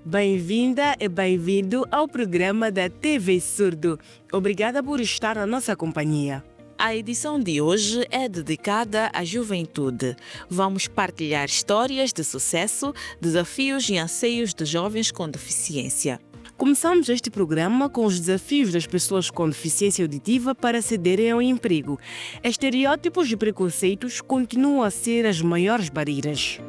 Bem-vinda e bem-vindo ao programa da TV Surdo. Obrigada por estar na nossa companhia. A edição de hoje é dedicada à juventude. Vamos partilhar histórias de sucesso, desafios e anseios de jovens com deficiência. Começamos este programa com os desafios das pessoas com deficiência auditiva para acederem ao emprego. Estereótipos e preconceitos continuam a ser as maiores barreiras.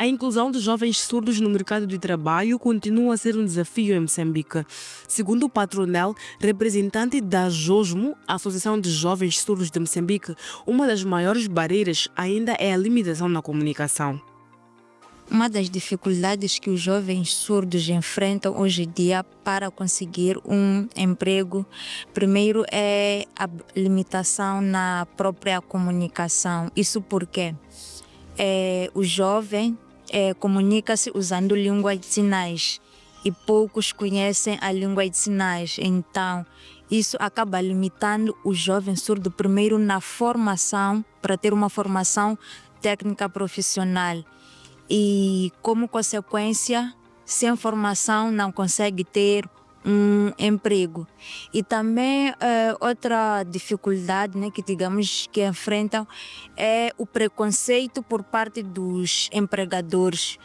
A inclusão de jovens surdos no mercado de trabalho continua a ser um desafio em Moçambique. Segundo o Patronel, representante da JOSMO, Associação de Jovens Surdos de Moçambique, uma das maiores barreiras ainda é a limitação na comunicação. Uma das dificuldades que os jovens surdos enfrentam hoje em dia para conseguir um emprego, primeiro é a limitação na própria comunicação. Isso porque o jovem comunica-se usando língua de sinais e poucos conhecem a língua de sinais. Então, isso acaba limitando o jovem surdo primeiro na formação, para ter uma formação técnica profissional. E, como consequência, sem formação não consegue ter um emprego. E também outra dificuldade, né, que digamos que enfrentam é o preconceito por parte dos empregadores.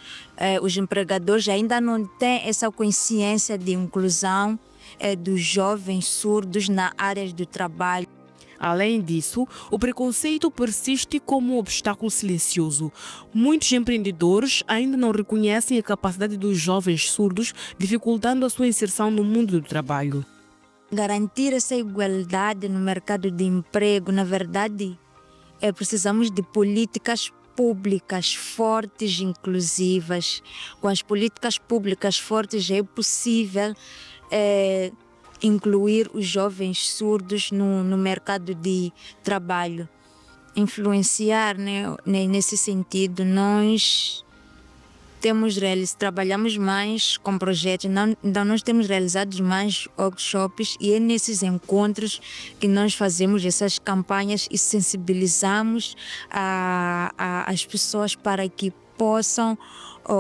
Os empregadores ainda não têm essa consciência de inclusão dos jovens surdos na área do trabalho. Além disso, o preconceito persiste como um obstáculo silencioso. Muitos empreendedores ainda não reconhecem a capacidade dos jovens surdos, dificultando a sua inserção no mundo do trabalho. Garantir essa igualdade no mercado de emprego, na verdade, precisamos de políticas públicas fortes e inclusivas. Com as políticas públicas fortes é possível incluir os jovens surdos no mercado de trabalho. Influenciar, né, nesse sentido, nós trabalhamos mais com projetos, então nós temos realizado mais workshops e é nesses encontros que nós fazemos essas campanhas e sensibilizamos as pessoas para que possam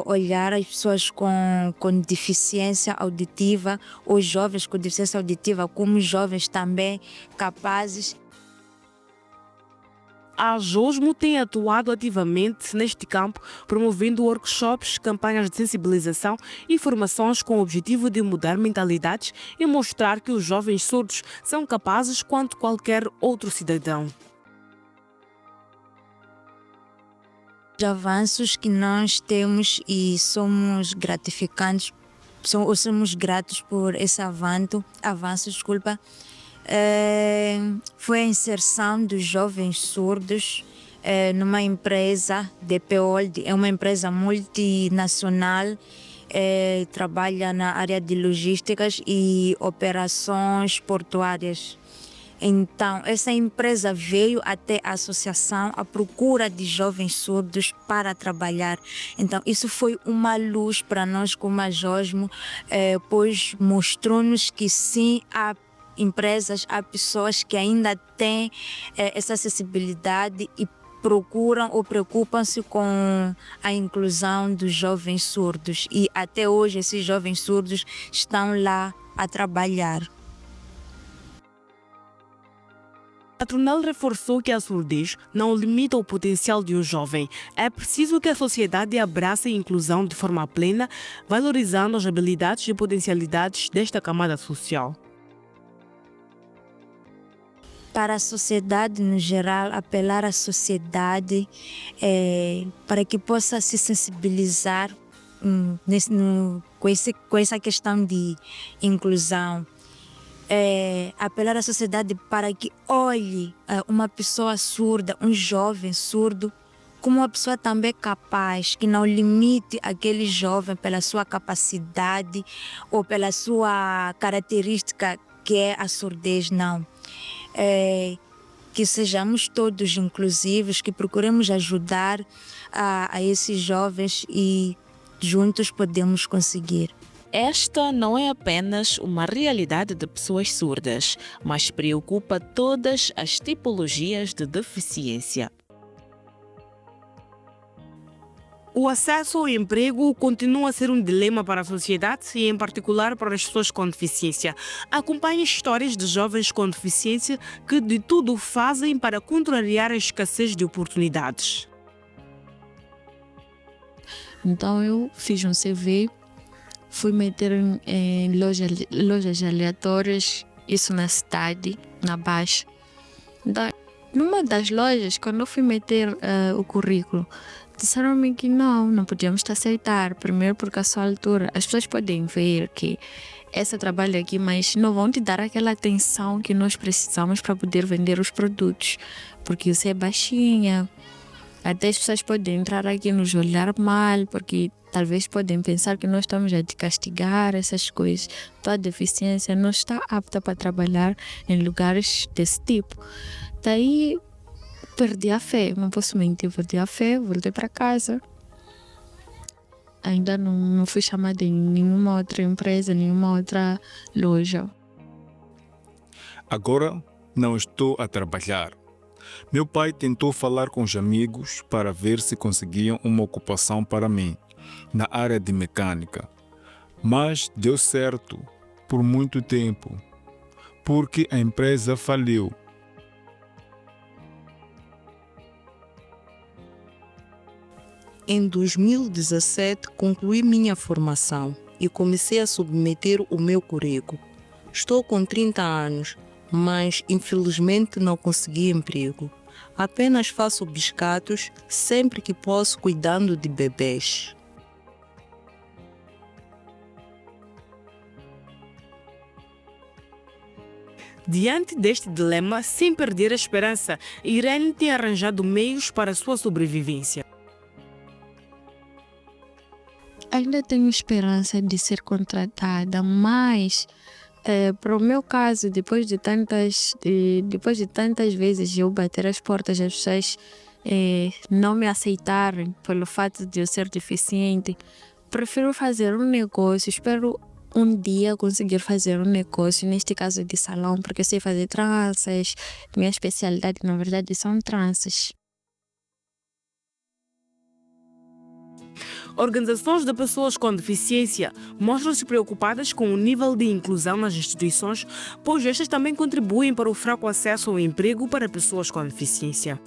olhar as pessoas com deficiência auditiva, os jovens com deficiência auditiva como jovens também capazes. A JOSMO tem atuado ativamente neste campo, promovendo workshops, campanhas de sensibilização e formações com o objetivo de mudar mentalidades e mostrar que os jovens surdos são capazes quanto qualquer outro cidadão. Os avanços que nós temos e somos gratificantes, somos gratos por esse avanço, foi a inserção dos jovens surdos numa empresa, DPOL, é uma empresa multinacional, trabalha na área de logísticas e operações portuárias. Então, essa empresa veio até a associação à procura de jovens surdos para trabalhar. Então, isso foi uma luz para nós como a JOSMO, pois mostrou-nos que sim, há empresas, há pessoas que ainda têm essa acessibilidade e procuram ou preocupam-se com a inclusão dos jovens surdos. E até hoje esses jovens surdos estão lá a trabalhar. A Patronel reforçou que a surdez não limita o potencial de um jovem. É preciso que a sociedade abrace a inclusão de forma plena, valorizando as habilidades e potencialidades desta camada social. Para a sociedade no geral, apelar à sociedade para que possa se sensibilizar com essa questão de inclusão. Apelar à sociedade para que olhe uma pessoa surda, um jovem surdo, como uma pessoa também capaz, que não limite aquele jovem pela sua capacidade ou pela sua característica que é a surdez, não. Que sejamos todos inclusivos, que procuremos ajudar a esses jovens e juntos podemos conseguir. Esta não é apenas uma realidade de pessoas surdas, mas preocupa todas as tipologias de deficiência. O acesso ao emprego continua a ser um dilema para a sociedade e, em particular, para as pessoas com deficiência. Acompanhe histórias de jovens com deficiência que de tudo fazem para contrariar a escassez de oportunidades. Então eu fiz um CV, fui meter em lojas aleatórias, isso na cidade, na Baixa. Então, numa das lojas, quando eu fui meter o currículo, disseram-me que não podíamos te aceitar. Primeiro porque a sua altura, as pessoas podem ver que esse trabalho aqui, mas não vão te dar aquela atenção que nós precisamos para poder vender os produtos, porque você é baixinha. Até as pessoas podem entrar aqui e nos olhar mal, porque talvez podem pensar que nós estamos a te castigar, essas coisas. Tua deficiência não está apta para trabalhar em lugares desse tipo. Daí perdi a fé, não posso mentir, perdi a fé, voltei para casa. Ainda não fui chamada em nenhuma outra empresa, nenhuma outra loja. Agora não estou a trabalhar. Meu pai tentou falar com os amigos para ver se conseguiam uma ocupação para mim na área de mecânica, mas deu certo por muito tempo, porque a empresa faliu. Em 2017, concluí minha formação e comecei a submeter o meu currículo. Estou com 30 anos, mas infelizmente não consegui emprego. Apenas faço biscatos sempre que posso, cuidando de bebês. Diante deste dilema, sem perder a esperança, Irene tem arranjado meios para a sua sobrevivência. Ainda tenho esperança de ser contratada, mas para o meu caso, depois de tantas vezes eu bater as portas, as pessoas não me aceitarem pelo fato de eu ser deficiente, prefiro fazer um negócio. Espero um dia conseguir fazer um negócio, neste caso de salão, porque eu sei fazer tranças. Minha especialidade, na verdade, são tranças. Organizações de pessoas com deficiência mostram-se preocupadas com o nível de inclusão nas instituições, pois estas também contribuem para o fraco acesso ao emprego para pessoas com deficiência.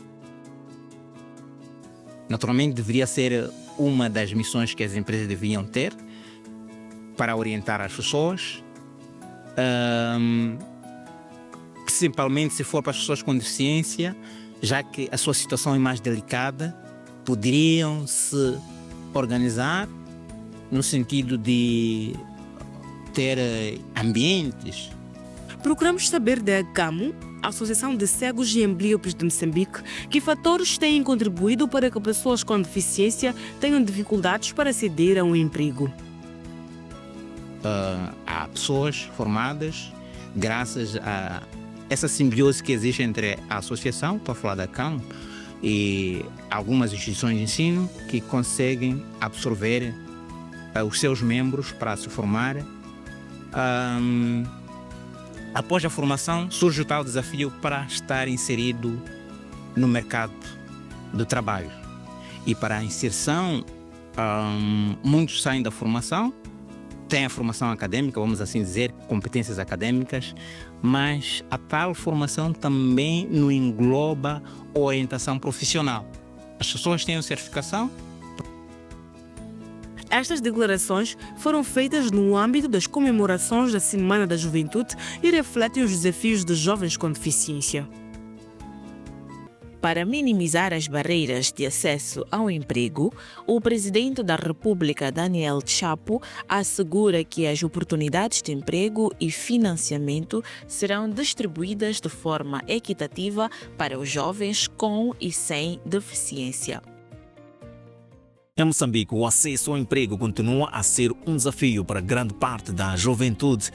Naturalmente, deveria ser uma das missões que as empresas deviam ter para orientar as pessoas, principalmente se for para as pessoas com deficiência, já que a sua situação é mais delicada, poderiam se organizar no sentido de ter ambientes. Procuramos saber da ACAMO, Associação de Cegos e Amblíopes de Moçambique, que fatores têm contribuído para que pessoas com deficiência tenham dificuldades para aceder a um emprego. Há pessoas formadas graças a essa simbiose que existe entre a associação, para falar da ACAMO, e algumas instituições de ensino que conseguem absorver os seus membros para se formar. Após a formação, surge o tal desafio para estar inserido no mercado do trabalho. E para a inserção, muitos saem da formação, têm a formação acadêmica, vamos assim dizer, competências acadêmicas, mas a tal formação também não engloba orientação profissional. As pessoas têm a certificação. Estas declarações foram feitas no âmbito das comemorações da Semana da Juventude e refletem os desafios dos jovens com deficiência. Para minimizar as barreiras de acesso ao emprego, o presidente da República, Daniel Chapo, assegura que as oportunidades de emprego e financiamento serão distribuídas de forma equitativa para os jovens com e sem deficiência. Em Moçambique, o acesso ao emprego continua a ser um desafio para grande parte da juventude.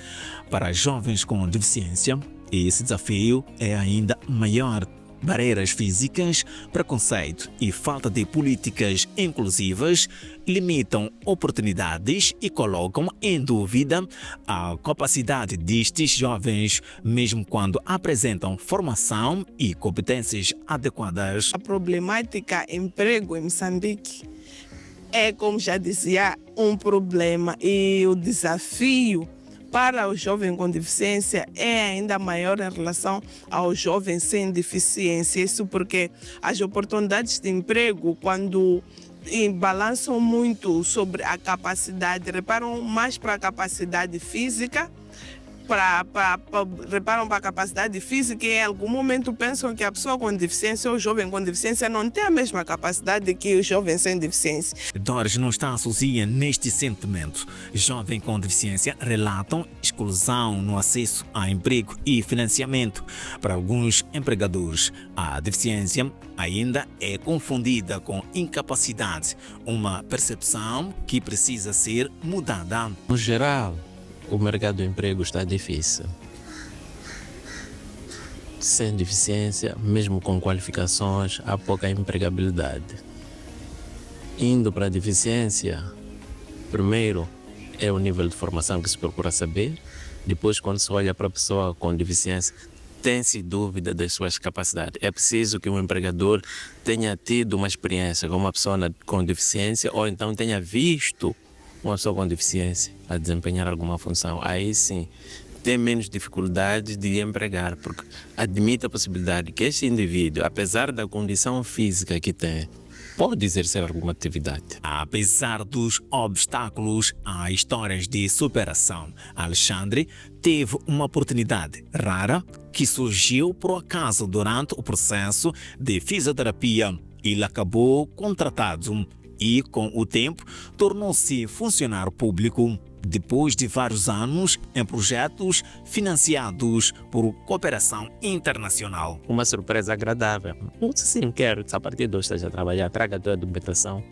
Para jovens com deficiência, esse desafio é ainda maior. Barreiras físicas, preconceito e falta de políticas inclusivas limitam oportunidades e colocam em dúvida a capacidade destes jovens, mesmo quando apresentam formação e competências adequadas. A problemática emprego em Moçambique é, como já dizia, um problema, e o desafio para o jovem com deficiência é ainda maior em relação ao jovem sem deficiência. Isso porque as oportunidades de emprego, quando balançam muito sobre a capacidade, reparam mais para a capacidade física, reparam para a capacidade física, e em algum momento pensam que a pessoa com deficiência ou o jovem com deficiência não tem a mesma capacidade que o jovem sem deficiência. Doris não está sozinha neste sentimento. Jovens com deficiência relatam exclusão no acesso a emprego e financiamento. Para alguns empregadores, a deficiência ainda é confundida com incapacidade, uma percepção que precisa ser mudada. No geral, o mercado do emprego está difícil. Sem deficiência, mesmo com qualificações, há pouca empregabilidade. Indo para a deficiência, primeiro é o nível de formação que se procura saber. Depois, quando se olha para a pessoa com deficiência, tem-se dúvida das suas capacidades. É preciso que um empregador tenha tido uma experiência com uma pessoa com deficiência, ou então tenha visto uma pessoa com deficiência a desempenhar alguma função. Aí sim, tem menos dificuldade de empregar, porque admite a possibilidade que este indivíduo, apesar da condição física que tem, pode exercer alguma atividade. Apesar dos obstáculos, há histórias de superação. Alexandre teve uma oportunidade rara que surgiu por acaso durante o processo de fisioterapia. Ele acabou contratado e, com o tempo, tornou-se funcionário público. Depois de vários anos em projetos financiados por cooperação internacional. Uma surpresa agradável. Sim, quero, a partir de hoje, esteja a trabalhar, traga toda a documentação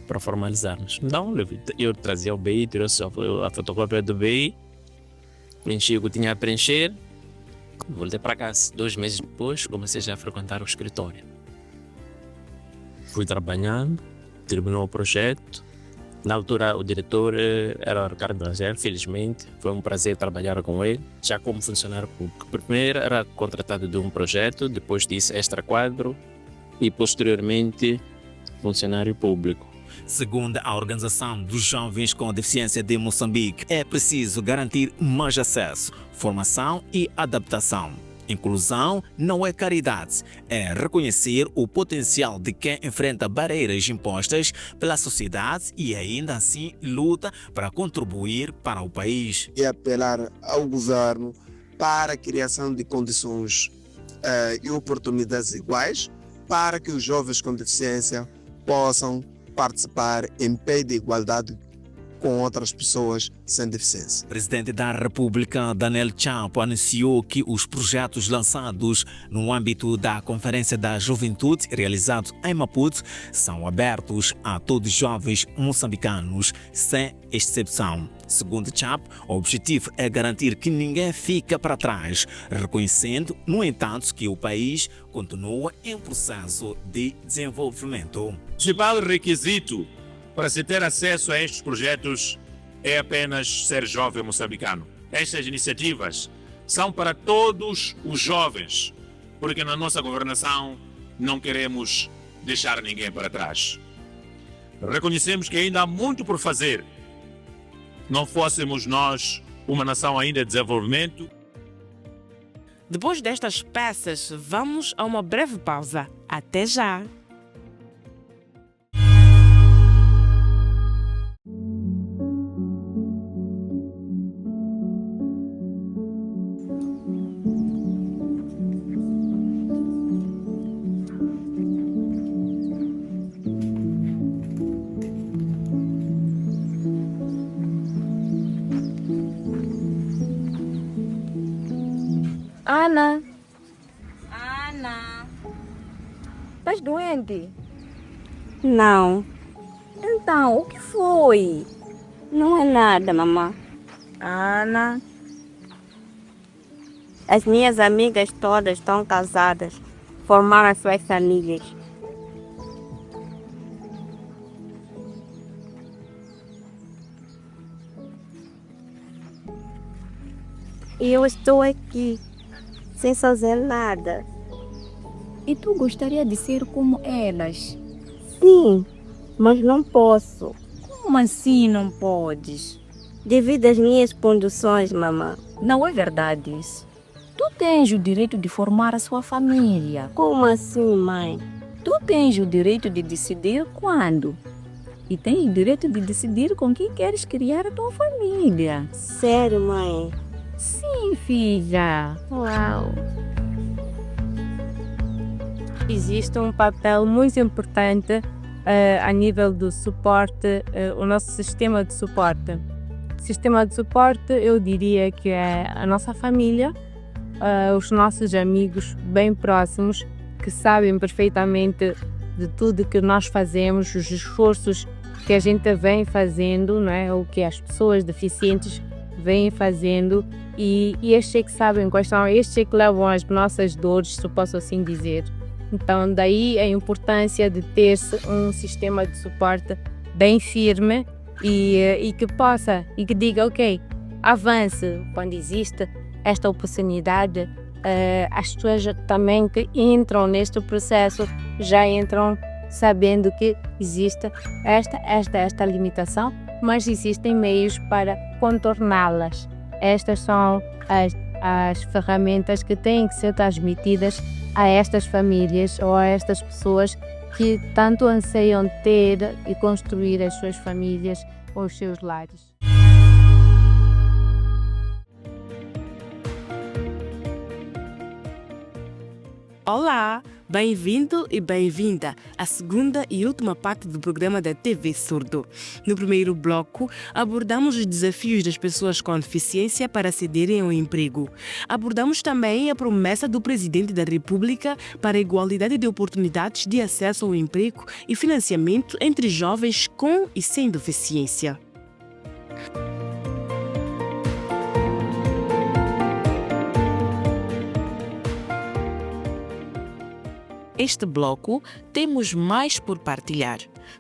para formalizarmos. Então, eu trazia o BI, trouxe a fotocópia do BI, preenchi o que tinha a preencher, voltei para casa. 2 meses depois, comecei já a frequentar o escritório. Fui trabalhando, terminou o projeto. Na altura, o diretor era o Ricardo Rangel, felizmente. Foi um prazer trabalhar com ele. Já como funcionário público. Primeiro era contratado de um projeto, depois disso extra quadro e posteriormente funcionário público. Segundo a Organização dos Jovens com Deficiência de Moçambique, é preciso garantir mais acesso, formação e adaptação. Inclusão não é caridade, é reconhecer o potencial de quem enfrenta barreiras impostas pela sociedade e ainda assim luta para contribuir para o país. E apelar ao governo para a criação de condições e oportunidades iguais para que os jovens com deficiência possam participar em pé de igualdade com outras pessoas sem deficiência. O presidente da República, Daniel Chapo, anunciou que os projetos lançados no âmbito da Conferência da Juventude, realizados em Maputo, são abertos a todos os jovens moçambicanos, sem exceção. Segundo Chapo, o objetivo é garantir que ninguém fica para trás, reconhecendo, no entanto, que o país continua em processo de desenvolvimento. O principal requisito para se ter acesso a estes projetos é apenas ser jovem moçambicano. Estas iniciativas são para todos os jovens, porque na nossa governação não queremos deixar ninguém para trás. Reconhecemos que ainda há muito por fazer. Não fôssemos nós uma nação ainda em desenvolvimento. Depois destas peças, vamos a uma breve pausa. Até já! Ana! Ana! Estás doente? Não, Então, o que foi? não é nada, mamãe. Ana! As minhas amigas todas estão casadas, formaram as suas famílias. E eu estou aqui, sem fazer nada. E tu gostaria de ser como elas? Sim, Mas não posso, Como assim não podes? devido às minhas condições, mamãe. Não é verdade isso. Tu tens o direito de formar a sua família. Como assim, mãe? Tu tens o direito de decidir quando. E tens o direito de decidir com quem queres criar a tua família. Sério, mãe? Sim, filha. Uau! Existe um papel muito importante a nível do suporte, o nosso sistema de suporte. Sistema de suporte, eu diria que é a nossa família, os nossos amigos bem próximos, que sabem perfeitamente de tudo que nós fazemos, os esforços que a gente vem fazendo, não é? O que as pessoas deficientes vêm fazendo, e estes é que sabem quais são, estes é que levam as nossas dores, se eu posso assim dizer. Então, daí a importância de ter-se um sistema de suporte bem firme e que possa, e que diga, ok, avance quando existe esta oportunidade. As pessoas também que entram neste processo já entram sabendo que existe esta limitação, mas existem meios para contorná-las. Estas são as ferramentas que têm que ser transmitidas a estas famílias ou a estas pessoas que tanto anseiam ter e construir as suas famílias ou os seus lares. Olá, bem-vindo e bem-vinda à segunda e última parte do programa da TV Surdo. No primeiro bloco, abordamos os desafios das pessoas com deficiência para acederem ao emprego. Abordamos também a promessa do Presidente da República para a igualdade de oportunidades de acesso ao emprego e financiamento entre jovens com e sem deficiência. Este bloco temos mais por partilhar.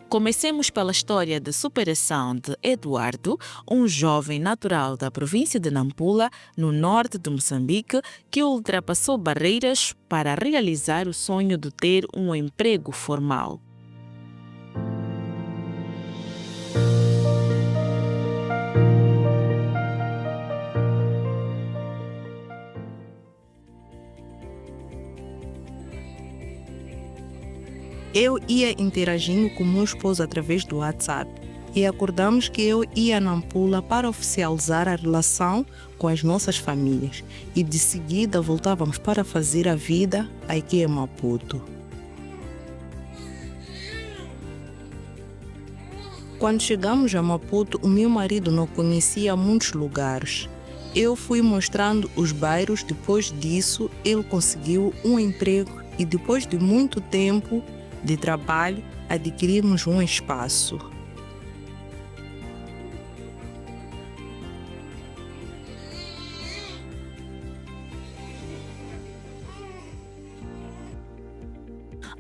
Comecemos pela história de superação de Eduardo, um jovem natural da província de Nampula, no norte de Moçambique, que ultrapassou barreiras para realizar o sonho de ter um emprego formal. Eu ia interagindo com meu esposo através do WhatsApp e acordamos que eu ia a Nampula para oficializar a relação com as nossas famílias e de seguida voltávamos para fazer a vida aqui em Maputo. Quando chegamos a Maputo, o meu marido não conhecia muitos lugares. Eu fui mostrando os bairros, depois disso ele conseguiu um emprego e depois de muito tempo de trabalho, adquirimos um espaço.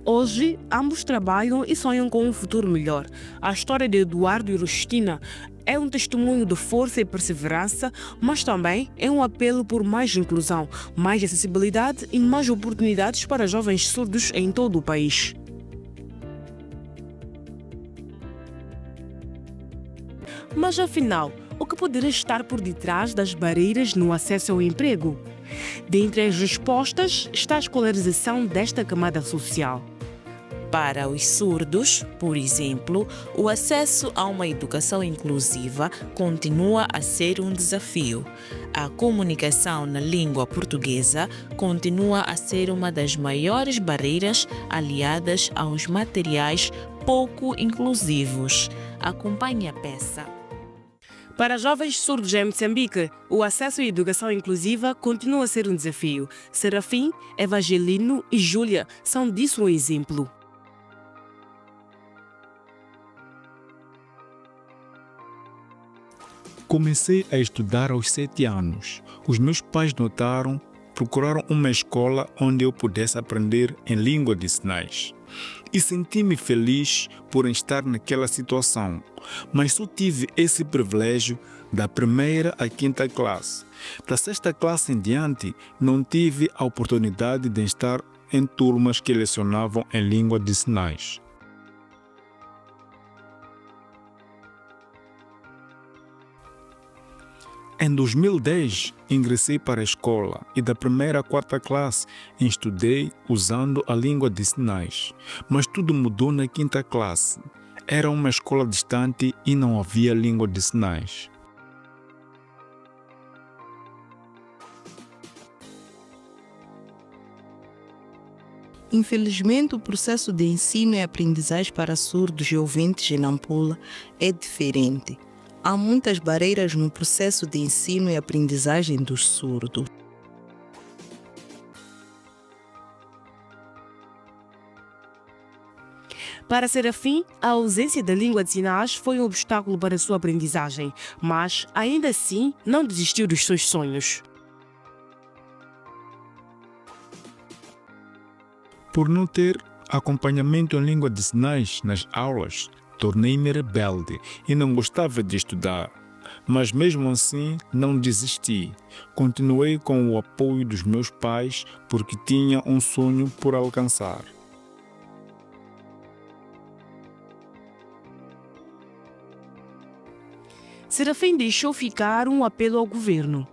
Hoje, ambos trabalham e sonham com um futuro melhor. A história de Eduardo e Rustina é um testemunho de força e perseverança, mas também é um apelo por mais inclusão, mais acessibilidade e mais oportunidades para jovens surdos em todo o país. Mas afinal, o que poderia estar por detrás das barreiras no acesso ao emprego? Dentre as respostas está a escolarização desta camada social. Para os surdos, por exemplo, o acesso a uma educação inclusiva continua a ser um desafio. A comunicação na língua portuguesa continua a ser uma das maiores barreiras aliadas aos materiais pouco inclusivos. Acompanhe a peça. Para jovens surdos em Moçambique, o acesso à educação inclusiva continua a ser um desafio. Serafim, Evangelino e Júlia são disso um exemplo. Comecei a estudar aos 7 anos. Os meus pais procuraram uma escola onde eu pudesse aprender em língua de sinais. E senti-me feliz por estar naquela situação, mas só tive esse privilégio da primeira à 5ª classe. Da 6ª classe em diante, não tive a oportunidade de estar em turmas que lecionavam em língua de sinais. Em 2010, ingressei para a escola e da primeira à quarta classe estudei usando a língua de sinais. Mas tudo mudou na quinta classe. Era uma escola distante e não havia língua de sinais. Infelizmente, o processo de ensino e aprendizagem para surdos e ouvintes em Nampula é diferente. Há muitas barreiras no processo de ensino e aprendizagem dos surdos. Para Serafim, a ausência da língua de sinais foi um obstáculo para a sua aprendizagem, mas, ainda assim, não desistiu dos seus sonhos. Por não ter acompanhamento em língua de sinais nas aulas, tornei-me rebelde e não gostava de estudar. Mas mesmo assim, não desisti. Continuei com o apoio dos meus pais porque tinha um sonho por alcançar. Serafim deixou ficar um apelo ao governo.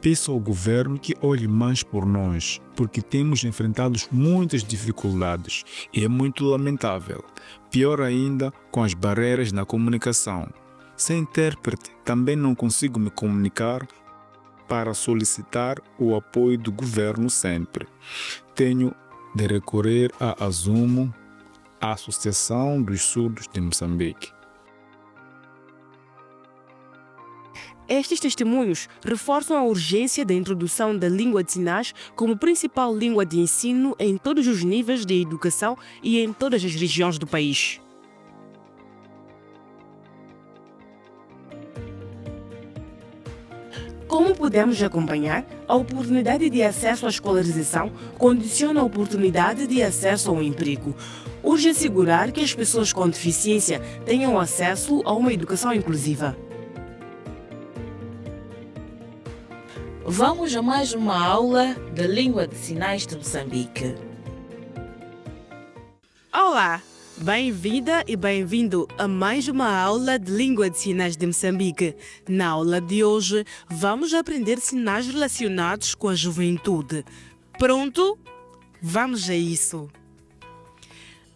Peço ao governo que olhe mais por nós, porque temos enfrentado muitas dificuldades e é muito lamentável. Pior ainda, com as barreiras na comunicação. Sem intérprete, também não consigo me comunicar para solicitar o apoio do governo sempre. Tenho de recorrer à ASUMO, a Associação dos Surdos de Moçambique. Estes testemunhos reforçam a urgência da introdução da língua de sinais como principal língua de ensino em todos os níveis de educação e em todas as regiões do país. Como podemos acompanhar, a oportunidade de acesso à escolarização condiciona a oportunidade de acesso ao emprego. Urge assegurar que as pessoas com deficiência tenham acesso a uma educação inclusiva. Vamos a mais uma aula da língua de sinais de Moçambique. Olá! Bem-vinda e bem-vindo a mais uma aula de língua de sinais de Moçambique. Na aula de hoje, vamos aprender sinais relacionados com a juventude. Pronto? Vamos a isso!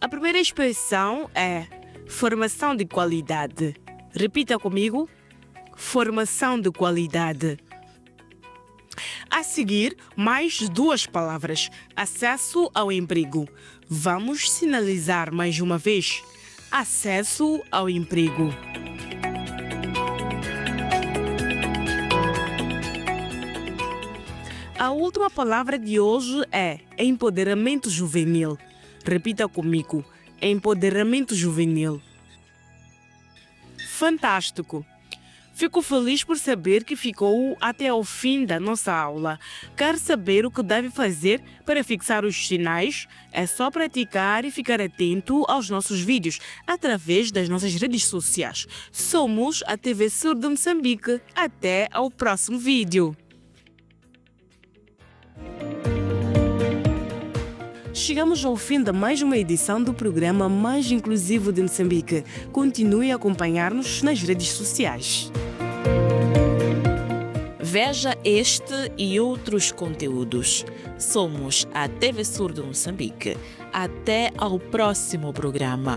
A primeira expressão é formação de qualidade. Repita comigo. Formação de qualidade. A seguir, mais duas palavras. Acesso ao emprego. Vamos sinalizar mais uma vez. Acesso ao emprego. A última palavra de hoje é empoderamento juvenil. Repita comigo. Empoderamento juvenil. Fantástico! Fico feliz por saber que ficou até ao fim da nossa aula. Quer saber o que deve fazer para fixar os sinais? É só praticar e ficar atento aos nossos vídeos através das nossas redes sociais. Somos a TV Surdo Moçambique. Até ao próximo vídeo. Chegamos ao fim de mais uma edição do programa mais inclusivo de Moçambique. Continue a acompanhar-nos nas redes sociais. Veja este e outros conteúdos. Somos a TV Surdo Moçambique. Até ao próximo programa.